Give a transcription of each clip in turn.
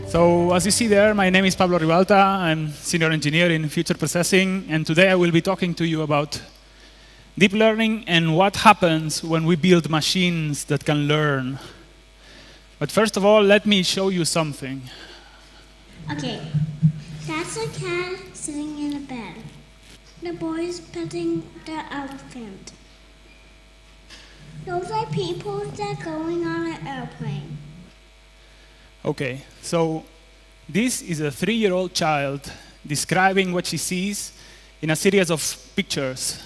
So as you see there, my name is Pablo Ribalta. I'm senior engineer in future processing, and today I will be talking to you about deep learning and what happens when we build machines that can learn. But first of all, let me show you something. Okay, that's a cat sitting in a bed. The boy is petting the elephant. Those are people that are going on an airplane. Okay, so this is a 3-year-old child describing what she sees in a series of pictures.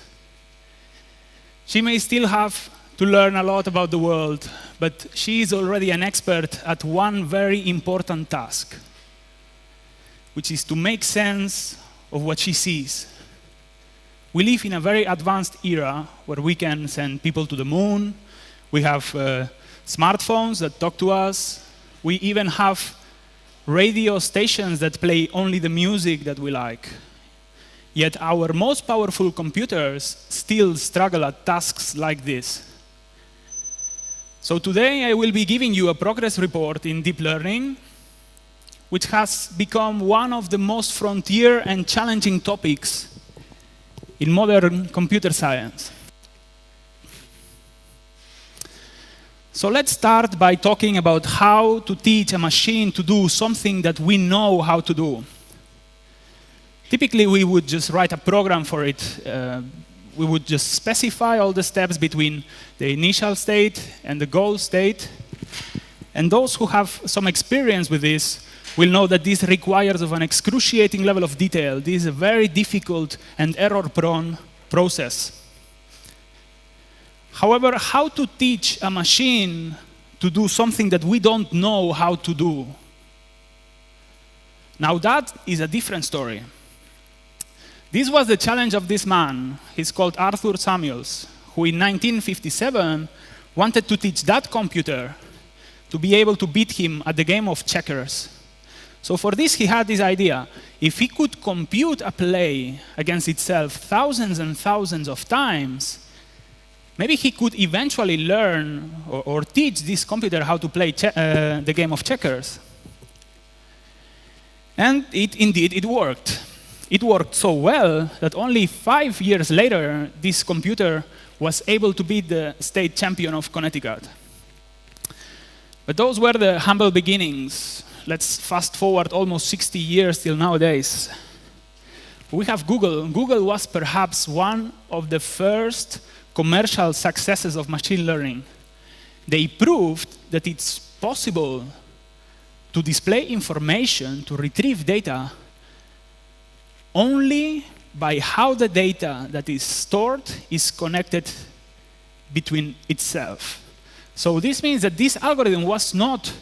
She may still have to learn a lot about the world, but she is already an expert at one very important task, which is to make sense of what she sees. We live in a very advanced era where we can send people to the moon. We have smartphones that talk to us. We even have radio stations that play only the music that we like. Yet our most powerful computers still struggle at tasks like this. So today I will be giving you a progress report in deep learning, which has become one of the most frontier and challenging topics in modern computer science. So let's start by talking about how to teach a machine to do something that we know how to do. Typically, we would just write a program for it. We would just specify all the steps between the initial state and the goal state. And those who have some experience with this will know that this requires of an excruciating level of detail. This is a very difficult and error-prone process. However, how to teach a machine to do something that we don't know how to do? Now that is a different story. This was the challenge of this man. He's called Arthur Samuels, who in 1957 wanted to teach that computer to be able to beat him at the game of checkers. So for this, he had this idea. If he could compute a play against itself thousands and thousands of times, maybe he could eventually learn or teach this computer how to play the game of checkers. And indeed, it worked. It worked so well that only 5 years later, this computer was able to beat the state champion of Connecticut. But those were the humble beginnings. Let's fast forward almost 60 years till nowadays. We have Google. Google was perhaps one of the first commercial successes of machine learning. They proved that it's possible to display information, to retrieve data, only by how the data that is stored is connected between itself. So this means that this algorithm was not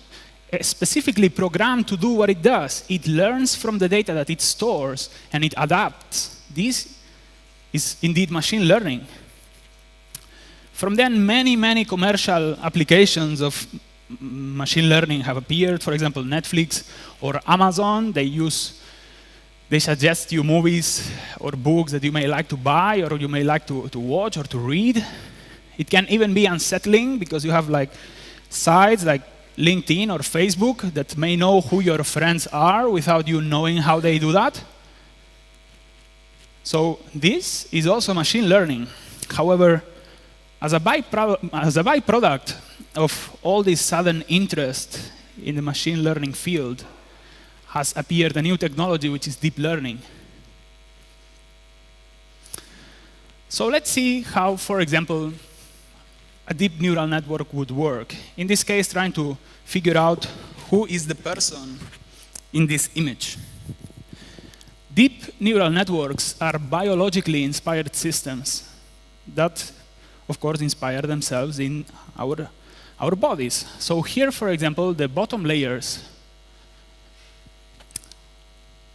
specifically programmed to do what it does. It learns from the data that it stores and it adapts. This is indeed machine learning. From then, many commercial applications of machine learning have appeared. For example, Netflix or Amazon, they suggest you movies or books that you may like to buy or you may like to watch or to read. It can even be unsettling because you have like sites like LinkedIn or Facebook that may know who your friends are without you knowing how they do that. So this is also machine learning. However, as a byproduct of all this sudden interest in the machine learning field has appeared a new technology, which is deep learning. So let's see how, for example, a deep neural network would work. In this case, trying to figure out who is the person in this image. Deep neural networks are biologically inspired systems that, of course, inspire themselves in our bodies. So here, for example, the bottom layers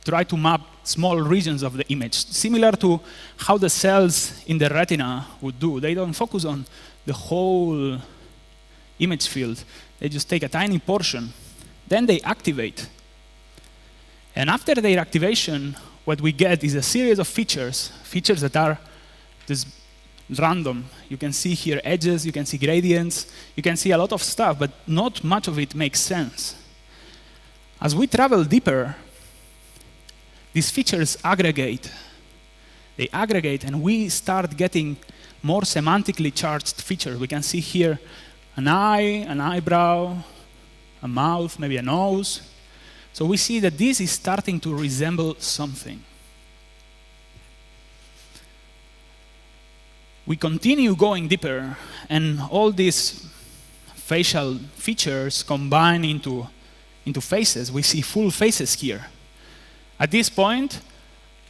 try to map small regions of the image, similar to how the cells in the retina would do. They don't focus on the whole image field. They just take a tiny portion. Then they activate. And after their activation, what we get is a series of features that are just random. You can see here edges, you can see gradients, you can see a lot of stuff, but not much of it makes sense. As we travel deeper, these features aggregate. They aggregate, and we start getting more semantically charged features. We can see here an eye, an eyebrow, a mouth, maybe a nose. So we see that this is starting to resemble something. We continue going deeper, and all these facial features combine into faces. We see full faces here. At this point,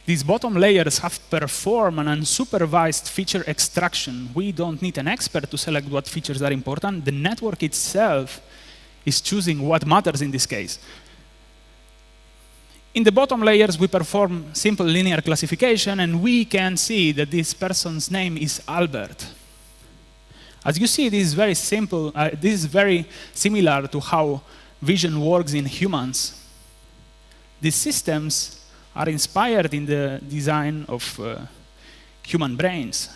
these bottom layers have performed an unsupervised feature extraction. We don't need an expert to select what features are important. The network itself is choosing what matters in this case. In the bottom layers, we perform simple linear classification, and we can see that this person's name is Albert. As you see, this is very simple. This is very similar to how vision works in humans. These systems are inspired in the design of human brains.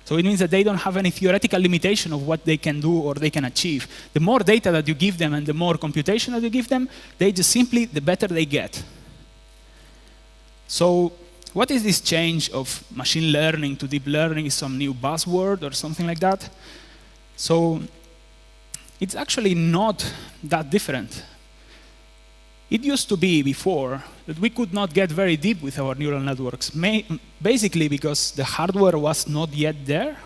So it means that they don't have any theoretical limitation of what they can do or they can achieve. The more data that you give them and the more computation that you give them, they just simply, the better they get. So what is this change of machine learning to deep learning? Is some new buzzword or something like that? So it's actually not that different. It used to be before that we could not get very deep with our neural networks, basically because the hardware was not yet there.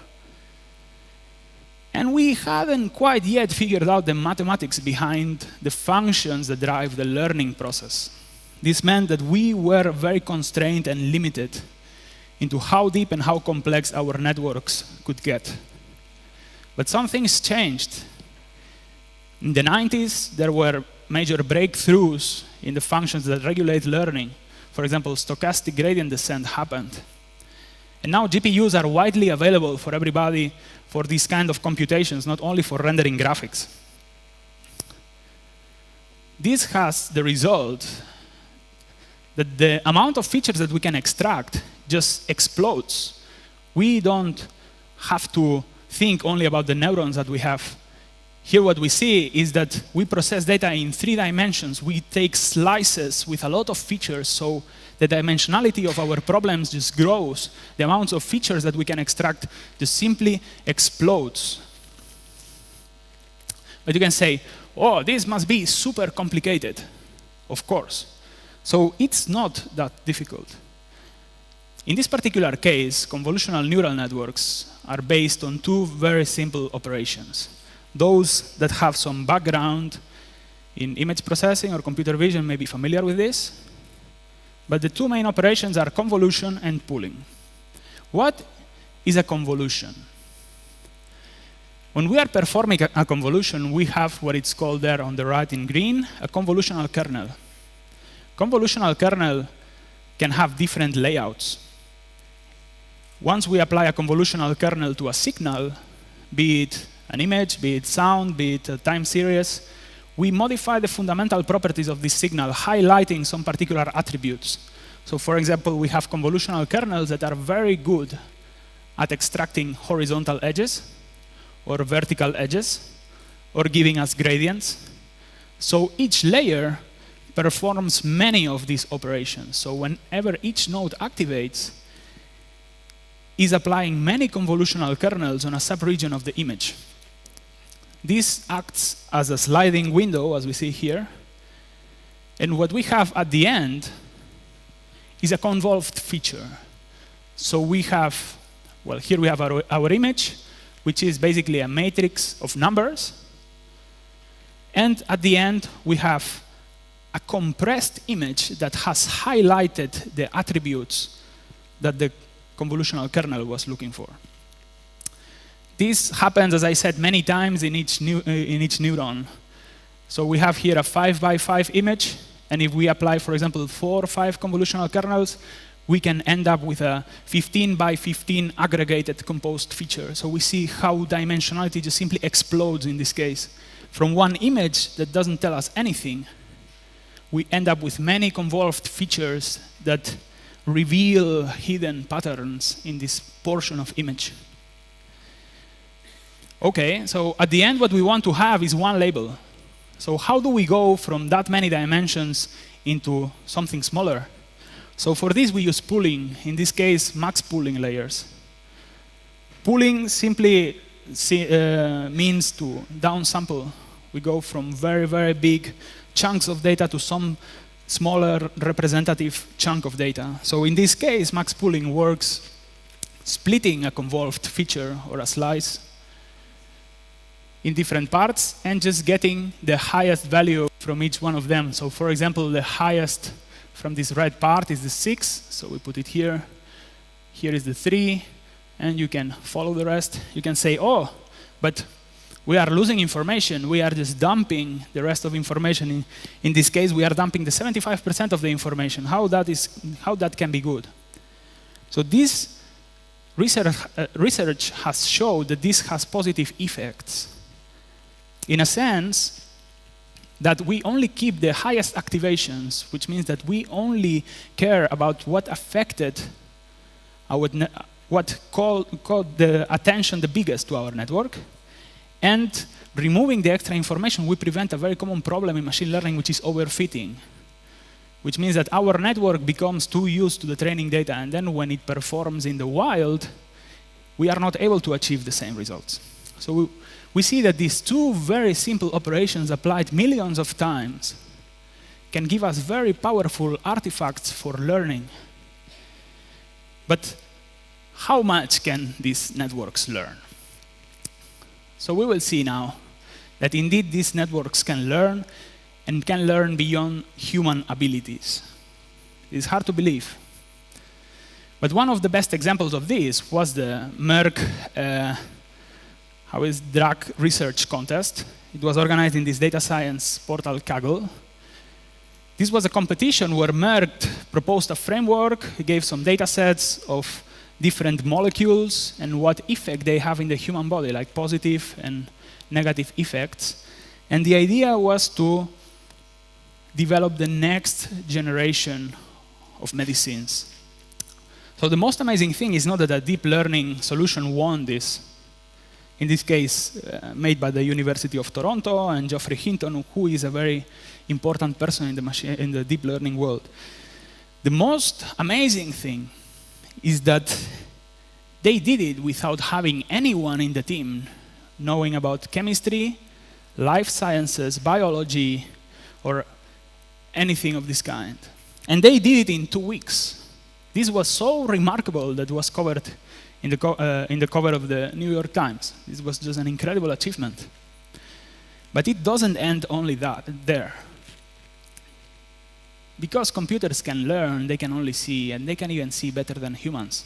And we hadn't quite yet figured out the mathematics behind the functions that drive the learning process. This meant that we were very constrained and limited into how deep and how complex our networks could get. But some things changed. In the 90s, there were major breakthroughs in the functions that regulate learning. For example, stochastic gradient descent happened. And now GPUs are widely available for everybody for these kind of computations, not only for rendering graphics. This has the result that the amount of features that we can extract just explodes. We don't have to think only about the neurons that we have. Here what we see is that we process data in 3 dimensions. We take slices with a lot of features, so the dimensionality of our problems just grows. The amounts of features that we can extract just simply explodes. But you can say, oh, this must be super complicated. Of course. So it's not that difficult. In this particular case, convolutional neural networks are based on 2 very simple operations. Those that have some background in image processing or computer vision may be familiar with this. But the 2 main operations are convolution and pooling. What is a convolution? When we are performing a convolution, we have what it's called there on the right in green, a convolutional kernel. Convolutional kernel can have different layouts. Once we apply a convolutional kernel to a signal, be it an image, be it sound, be it a time series, we modify the fundamental properties of this signal, highlighting some particular attributes. So for example, we have convolutional kernels that are very good at extracting horizontal edges or vertical edges or giving us gradients. So each layer performs many of these operations. So whenever each node activates, is applying many convolutional kernels on a subregion of the image. This acts as a sliding window, as we see here. And what we have at the end is a convolved feature. So we have, well, here we have our image, which is basically a matrix of numbers. And at the end, we have a compressed image that has highlighted the attributes that the convolutional kernel was looking for. This happens, as I said, many times in each neuron. So we have here a 5x5 image, and if we apply, for example, 4 or 5 convolutional kernels, we can end up with a 15x15 aggregated composed feature. So we see how dimensionality just simply explodes in this case. From one image that doesn't tell us anything, we end up with many convolved features that reveal hidden patterns in this portion of image. Okay, so at the end what we want to have is one label. So how do we go from that many dimensions into something smaller? So for this, we use pooling. In this case, max pooling layers. Pooling simply means to downsample. We go from very, very big chunks of data to some smaller representative chunk of data. So in this case, max pooling works splitting a convolved feature or a slice in different parts and just getting the highest value from each one of them. So for example, the highest from this red part is the 6, so we put it here. Here is the 3, and you can follow the rest. You can say, oh, but we are losing information. We are just dumping the rest of information. In this case, we are dumping the 75% of the information. How that can be good? So this research has showed that this has positive effects. In a sense, that we only keep the highest activations, which means that we only care about what affected what caught the attention the biggest to our network. And removing the extra information, we prevent a very common problem in machine learning, which is overfitting, which means that our network becomes too used to the training data, and then when it performs in the wild, we are not able to achieve the same results. So we see that these two very simple operations applied millions of times can give us very powerful artifacts for learning. But how much can these networks learn? So we will see now that indeed these networks can learn and can learn beyond human abilities. It's hard to believe. But one of the best examples of this was the Merck drug research contest. It was organized in this data science portal Kaggle. This was a competition where Merck proposed a framework, he gave some data sets of different molecules and what effect they have in the human body, like positive and negative effects. And the idea was to develop the next generation of medicines. So the most amazing thing is not that a deep learning solution won this. In this case, made by the University of Toronto and Geoffrey Hinton, who is a very important person in the deep learning world. The most amazing thing is that they did it without having anyone in the team knowing about chemistry, life sciences, biology, or anything of this kind. And they did it in 2 weeks. This was so remarkable that it was covered in the cover of the New York Times. This was just an incredible achievement. But it doesn't end only there. Because computers can learn, they can only see, and they can even see better than humans.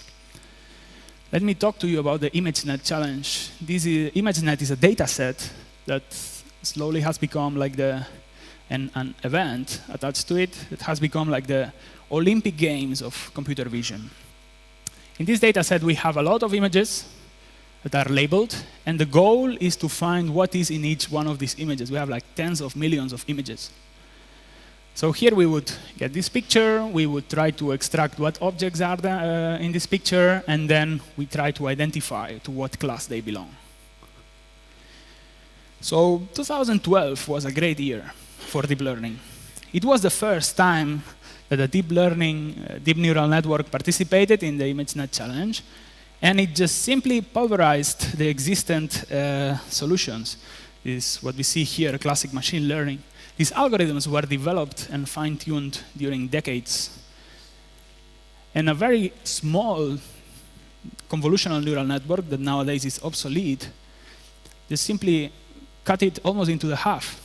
Let me talk to you about the Imagenet challenge. Imagenet is a data set that slowly has become like an event attached to it. It has become like the Olympic Games of computer vision. In this data set, we have a lot of images that are labeled, and the goal is to find what is in each one of these images. We have like tens of millions of images. So here we would get this picture, we would try to extract what objects are in this picture, and then we try to identify to what class they belong. So 2012 was a great year for deep learning. It was the first time that a deep neural network participated in the Imagenet challenge, and it just simply pulverized the existent solutions. This is what we see here, classic machine learning. These algorithms were developed and fine-tuned during decades. And a very small convolutional neural network that nowadays is obsolete, just simply cut it almost into the half.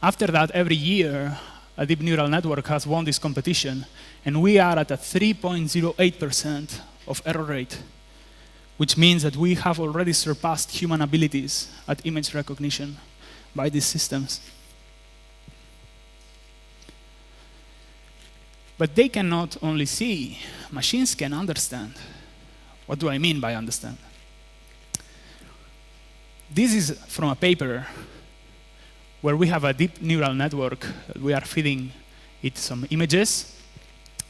After that, every year, a deep neural network has won this competition, and we are at a 3.08% of error rate, which means that we have already surpassed human abilities at image recognition by these systems. But they cannot only see, machines can understand. What do I mean by understand? This is from a paper where we have a deep neural network. We are feeding it some images,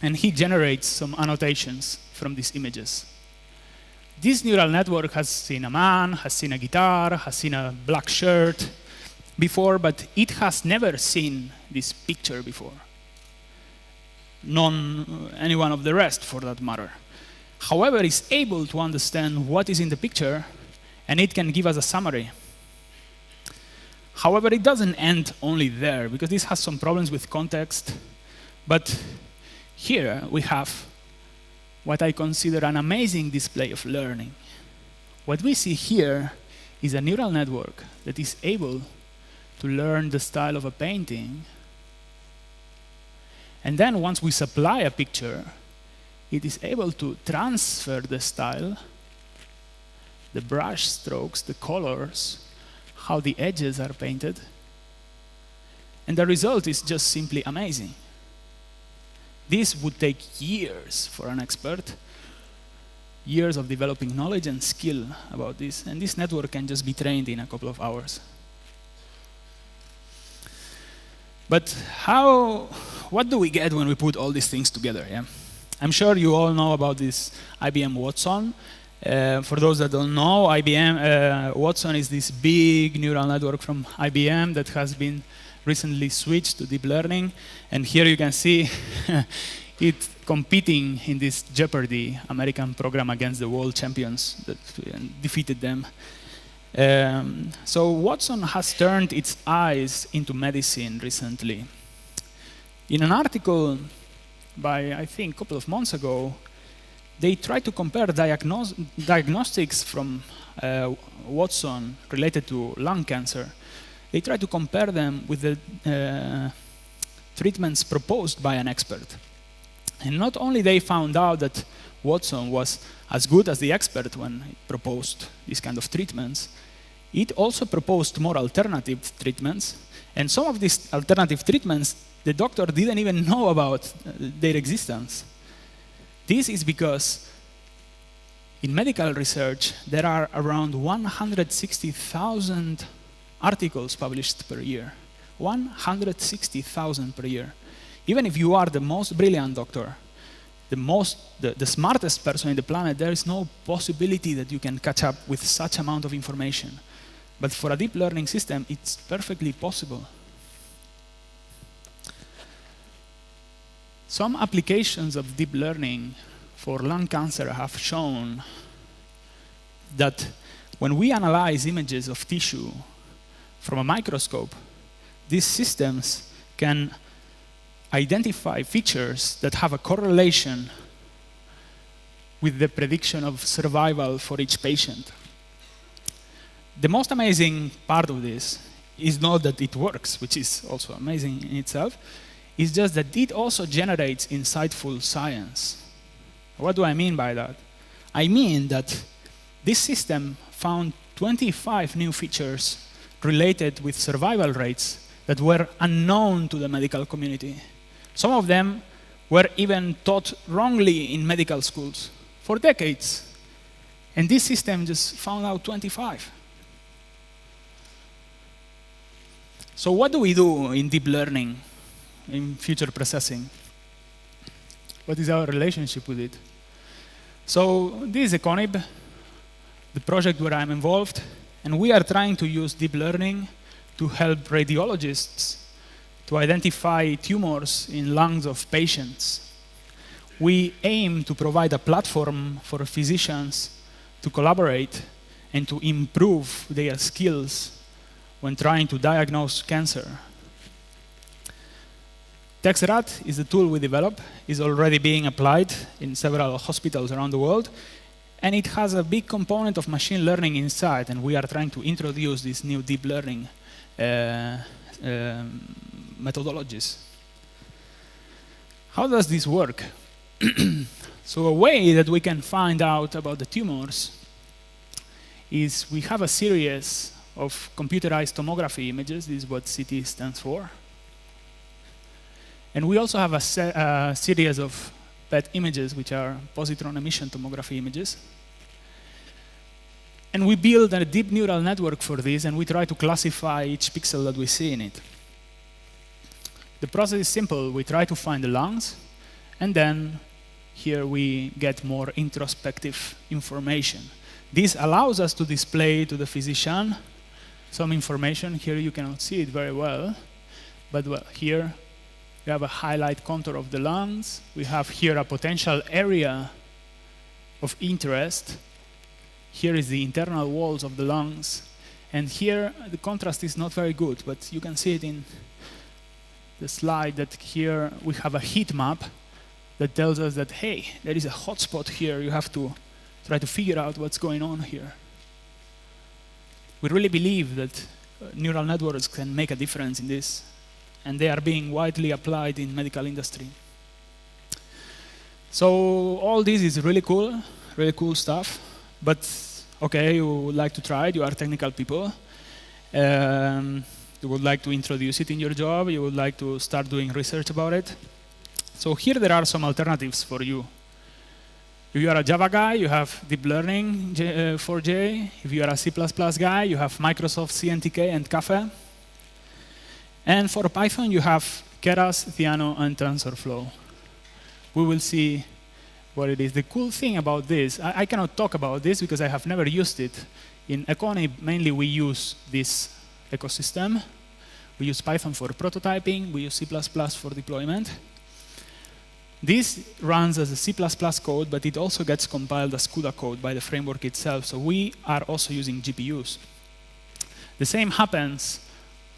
and he generates some annotations from these images. This neural network has seen a man, has seen a guitar, has seen a black shirt, before, but it has never seen this picture before. Any one of the rest, for that matter. However, it's able to understand what is in the picture, and it can give us a summary. However, it doesn't end only there, because this has some problems with context. But here we have what I consider an amazing display of learning. What we see here is a neural network that is able to learn the style of a painting. And then once we supply a picture, it is able to transfer the style, the brush strokes, the colors, how the edges are painted. And the result is just simply amazing. This would take years for an expert, years of developing knowledge and skill about this, and this network can just be trained in a couple of hours. But what do we get when we put all these things together? Yeah? I'm sure you all know about this Ibm Watson. For those that don't know, Ibm Watson is this big neural network from IBM that has been recently switched to deep learning. And here you can see it competing in this Jeopardy American program against the world champions that defeated them. So Watson has turned its eyes into medicine recently. In an article by, I think, a couple of months ago, they tried to compare diagnostics from Watson related to lung cancer. They tried to compare them with the treatments proposed by an expert. And not only they found out that Watson was as good as the expert when he proposed these kind of treatments, it also proposed more alternative treatments. And some of these alternative treatments, the doctor didn't even know about their existence. This is because in medical research, there are around 160,000 articles published per year. 160,000 per year. Even if you are the most brilliant doctor, the smartest person in the planet, there is no possibility that you can catch up with such amount of information. But for a deep learning system, it's perfectly possible. Some applications of deep learning for lung cancer have shown that when we analyze images of tissue from a microscope, these systems can identify features that have a correlation with the prediction of survival for each patient. The most amazing part of this is not that it works, which is also amazing in itself. It's just that it also generates insightful science. What do I mean by that? I mean that this system found 25 new features related with survival rates that were unknown to the medical community. Some of them were even taught wrongly in medical schools for decades. And this system just found out 25. So what do we do in deep learning, in feature processing? What is our relationship with it? So this is ECONIB, the project where I'm involved, and we are trying to use deep learning to help radiologists to identify tumors in lungs of patients. We aim to provide a platform for physicians to collaborate and to improve their skills when trying to diagnose cancer. TextRat is the tool we develop, is already being applied in several hospitals around the world, and it has a big component of machine learning inside, and we are trying to introduce these new deep learning methodologies. How does this work? So a way that we can find out about the tumors is we have a series of computerized tomography images. This is what CT stands for. And we also have a series of PET images, which are positron emission tomography images. And we build a deep neural network for this, and we try to classify each pixel that we see in it. The process is simple. We try to find the lungs, and then here we get more introspective information. This allows us to display to the physician some information. Here you cannot see it very well, but well, here we have a highlight contour of the lungs. We have here a potential area of interest. Here is the internal walls of the lungs. And here the contrast is not very good, but you can see it in the slide that here we have a heat map that tells us that, hey, there is a hotspot here. You have to try to figure out what's going on here. We really believe that neural networks can make a difference in this, and they are being widely applied in medical industry. So all this is really cool stuff, but okay, you would like to try it, you are technical people. You would like to introduce it in your job, you would like to start doing research about it. So here there are some alternatives for you. If you are a Java guy, you have deep learning 4J. If you are a C++ guy, you have Microsoft CNTK and Caffe. And for Python, you have Keras, Theano, and TensorFlow. We will see what it is. The cool thing about this, I cannot talk about this because I have never used it. In ECONIB, mainly we use this ecosystem. We use Python for prototyping. We use C++ for deployment. This runs as a C++ code, but it also gets compiled as CUDA code by the framework itself. So we are also using GPUs. The same happens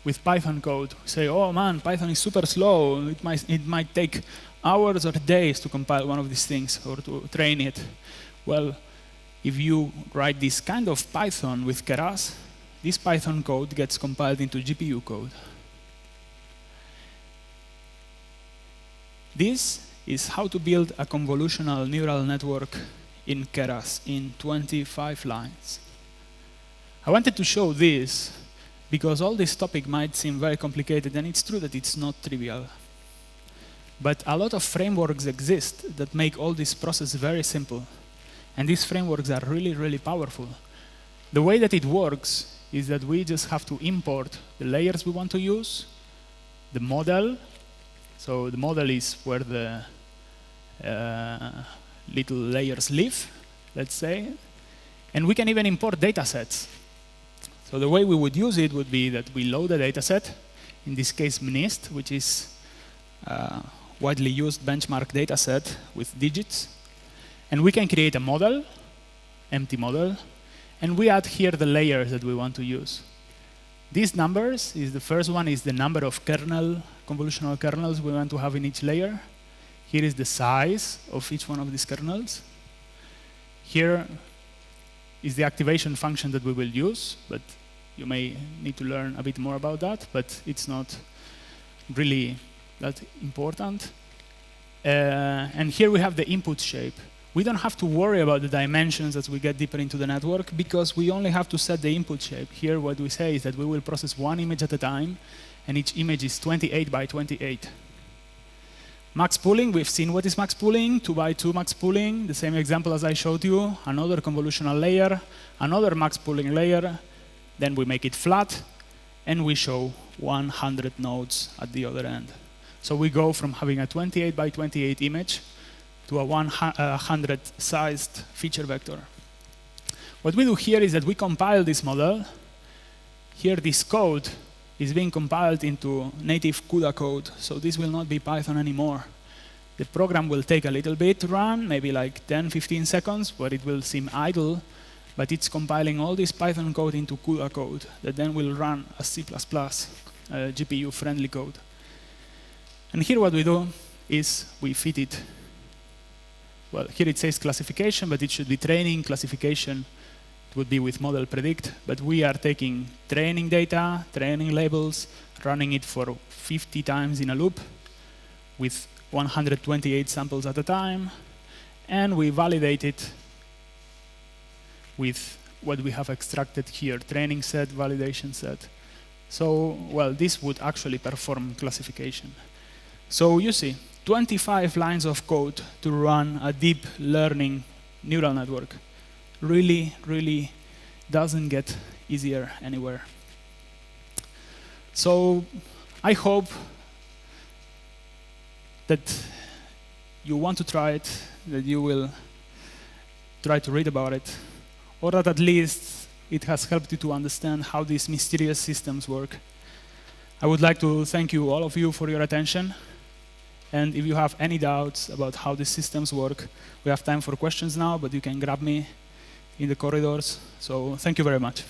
with Python code. We say, oh man, Python is super slow. It might take hours or days to compile one of these things or to train it. Well, if you write this kind of Python with Keras, this Python code gets compiled into GPU code. This is how to build a convolutional neural network in Keras in 25 lines. I wanted to show this because all this topic might seem very complicated, and it's true that it's not trivial. But a lot of frameworks exist that make all this process very simple. And these frameworks are really, really powerful. The way that it works is that we just have to import the layers we want to use, the model. So the model is where the little layers live, let's say. And we can even import data sets. So the way we would use it would be that we load a data set, in this case MNIST, which is a widely used benchmark data set with digits. And we can create a model, empty model, and we add here the layers that we want to use. These numbers, the first one is the number of convolutional kernels we want to have in each layer. Here is the size of each one of these kernels. Here is the activation function that we will use, but you may need to learn a bit more about that, but it's not really that important. And here we have the input shape. We don't have to worry about the dimensions as we get deeper into the network because we only have to set the input shape. Here what we say is that we will process one image at a time, and each image is 28 by 28. Max pooling, we've seen what is max pooling, 2 by 2 max pooling, the same example as I showed you, another convolutional layer, another max pooling layer, then we make it flat, and we show 100 nodes at the other end. So we go from having a 28 by 28 image to a 100-sized feature vector. What we do here is that we compile this model. Here this code is being compiled into native CUDA code, so this will not be Python anymore. The program will take a little bit to run, maybe like 10, 15 seconds, but it will seem idle, but it's compiling all this Python code into CUDA code that then will run as C++, GPU-friendly code. And here what we do is we fit it. Well, here it says classification, but it should be training, classification. It would be with model predict, but we are taking training data, training labels, running it for 50 times in a loop with 128 samples at a time, and we validate it with what we have extracted here, training set, validation set. So, well, this would actually perform classification. So you see, 25 lines of code to run a deep learning neural network. Really, really doesn't get easier anywhere. So I hope that you want to try it, that you will try to read about it, or that at least it has helped you to understand how these mysterious systems work. I would like to thank you, all of you, for your attention. And if you have any doubts about how these systems work, we have time for questions now, but you can grab me in the corridors. So thank you very much.